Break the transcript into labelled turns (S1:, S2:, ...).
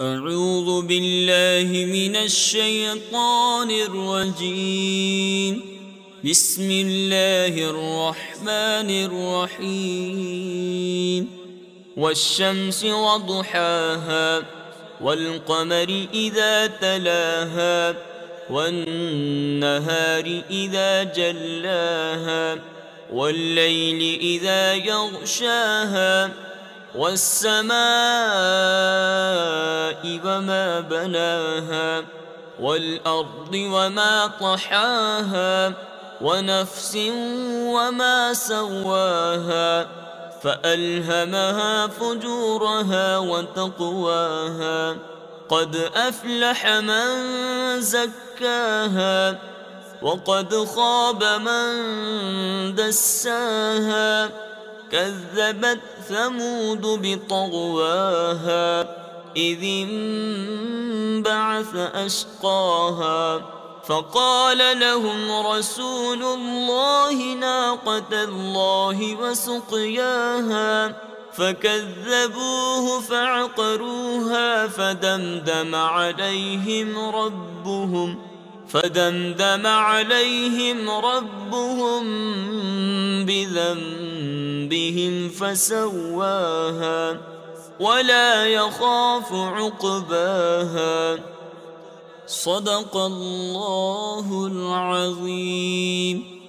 S1: أعوذ بالله من الشيطان الرجيم. بسم الله الرحمن الرحيم. والشمس وضحاها والقمر إذا تلاها والنهار إذا جلاها والليل إذا يغشاها والسماء وما بناها والأرض وما طحاها ونفس وما سواها فألهمها فجورها وتقواها. قد أفلح من زكاها وقد خاب من دساها. كذبت ثمود بطغواها إذ انبعث أشقاها فقال لهم رسول الله ناقة الله وسقياها فكذبوه فعقروها فدمدم عليهم ربهم بذنبهم فسواها ولا يخاف عقباها. صدق الله العظيم.